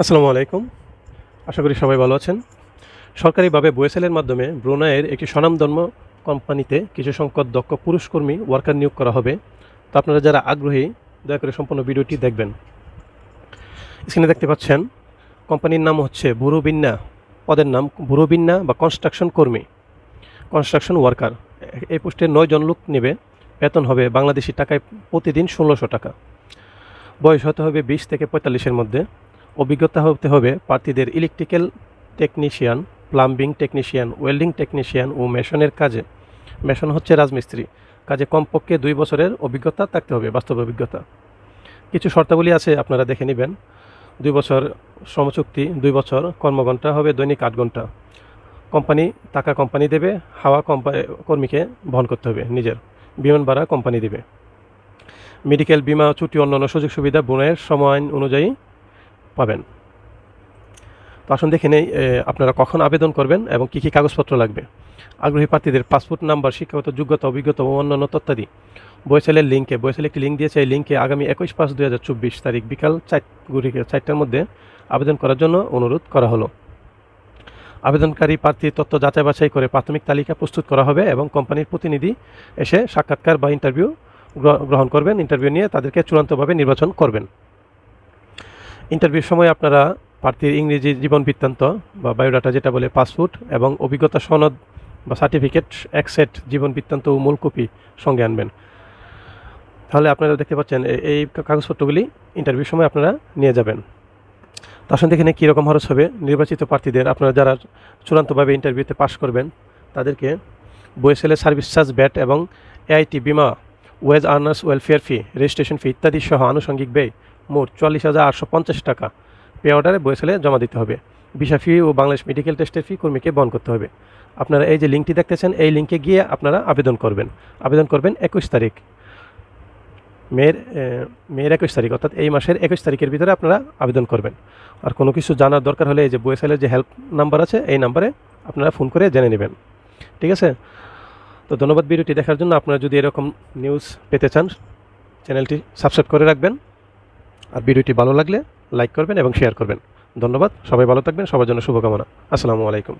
আসসালামু আলাইকুম। আশা করি সবাই ভালো আছেন। সরকারিভাবে বুয়েসেলের মাধ্যমে ব্রুনাইয়ের একটি স্বনামধন্য কোম্পানিতে কিছু সংখ্যক দক্ষ পুরুষ কর্মী ওয়ার্কার নিয়োগ করা হবে। তো আপনারা যারা আগ্রহী দয়া করে সম্পূর্ণ ভিডিওটি দেখবেন। স্ক্রিনে দেখতে পাচ্ছেন কোম্পানির নাম হচ্ছে বুরুবিন্না, পদের নাম বুরুবিন্না বা কনস্ট্রাকশন কর্মী, কনস্ট্রাকশন ওয়ার্কার। এই পোস্টে 9 জন লোক নেবে। বেতন হবে বাংলাদেশি টাকায় প্রতিদিন 1600 টাকা। বয়স হতে হবে 20 থেকে 45-এর মধ্যে। অভিজ্ঞতা হতে হবে প্রার্থীদের electrical technician, plumbing technician, welding technician ও মেশনের কাজে। মেশন হচ্ছে রাজমিস্ত্রি কাজে কমপক্ষে 2 বছরের অভিজ্ঞতা থাকতে হবে, বাস্তব অভিজ্ঞতা। কিছু শর্তাবলী আছে, আপনারা দেখে নেবেন। 2 বছর শ্রমচুক্তি, 2 বছর, কর্মঘণ্টা হবে দৈনিক 8 ঘন্টা। কোম্পানি টাকা কোম্পানি দেবে, হাওয়া কর্মীকে বহন করতে হবে নিজের। বিমান ভাড়া কোম্পানি দেবে। মেডিকেল, বিমা, ছুটি, অন্যান্য সুযোগ সুবিধা ব্রুনাইয়ের সময় আইন অনুযায়ী পাবেন। তো আসুন দেখে নেই আপনারা কখন আবেদন করবেন এবং কী কী কাগজপত্র লাগবে। আগ্রহী প্রার্থীদের পাসপোর্ট নাম্বার, শিক্ষাগত যোগ্যতা, অভিজ্ঞতা ও অন্যান্য তথ্যাদি বুয়েসেলের লিঙ্কে, বুয়েসেল একটি লিঙ্ক দিয়েছে, এই লিঙ্কে আগামী 21/5/2024 তারিখ বিকাল 4টার মধ্যে আবেদন করার জন্য অনুরোধ করা হলো। আবেদনকারী প্রার্থীর তথ্য যাচাই বাছাই করে প্রাথমিক তালিকা প্রস্তুত করা হবে এবং কোম্পানির প্রতিনিধি এসে সাক্ষাৎকার বা ইন্টারভিউ গ্রহণ করবেন। ইন্টারভিউ নিয়ে তাদেরকে চূড়ান্তভাবে নির্বাচন করবেন। ইন্টারভিউর সময় আপনারা প্রার্থীর ইংরেজি জীবন বৃত্তান্ত বা বায়োডাটা যেটা বলে পাসপোর্ট এবং অভিজ্ঞতা সনদ বা সার্টিফিকেট এক সেট জীবন বৃত্তান্ত ও মূল কপি সঙ্গে আনবেন। তাহলে আপনারা দেখতে পাচ্ছেন এই কাগজপত্রগুলি ইন্টারভিউর সময় আপনারা নিয়ে যাবেন। তার সঙ্গে এখানে কীরকম খরচ হবে। নির্বাচিত প্রার্থীদের, আপনারা যারা চূড়ান্তভাবে ইন্টারভিউতে পাশ করবেন তাদেরকে বুয়েসেলের সার্ভিস চার্জ, ব্যাট এবং এআইটি, বিমা, ওয়েজ আর্নার্স ওয়েলফেয়ার ফি, রেজিস্ট্রেশন ফি ইত্যাদি সহ আনুষঙ্গিক ব্যয় মোট 44,850 টাকা পে অর্ডারে বুয়েসেলে জমা দিতে হবে। ভিসা ফি ও বাংলাদেশ মেডিকেল টেস্টের ফি কর্মীকে বহন করতে হবে। আপনারা এই যে লিঙ্কটি দেখতেছেন, এই লিঙ্কে গিয়ে আপনারা আবেদন করবেন। 21 তারিখ, মেয়ের 21 তারিখ, অর্থাৎ এই মাসের 21 তারিখের ভিতরে আপনারা আবেদন করবেন। আর কোনো কিছু জানার দরকার হলে এই যে বুয়েসেলের যে হেল্প নাম্বার আছে, এই নাম্বারে আপনারা ফোন করে জেনে নেবেন। ঠিক আছে? তো ধন্যবাদ ভিডিওটি দেখার জন্য। আপনারা যদি এরকম নিউজ পেতে চান চ্যানেলটি সাবস্ক্রাইব করে রাখবেন। আর ভিডিওটি ভালো লাগলে লাইক করবেন এবং শেয়ার করবেন। ধন্যবাদ। সবাই ভালো থাকবেন। সবার জন্য শুভকামনা। আসসালামু আলাইকুম।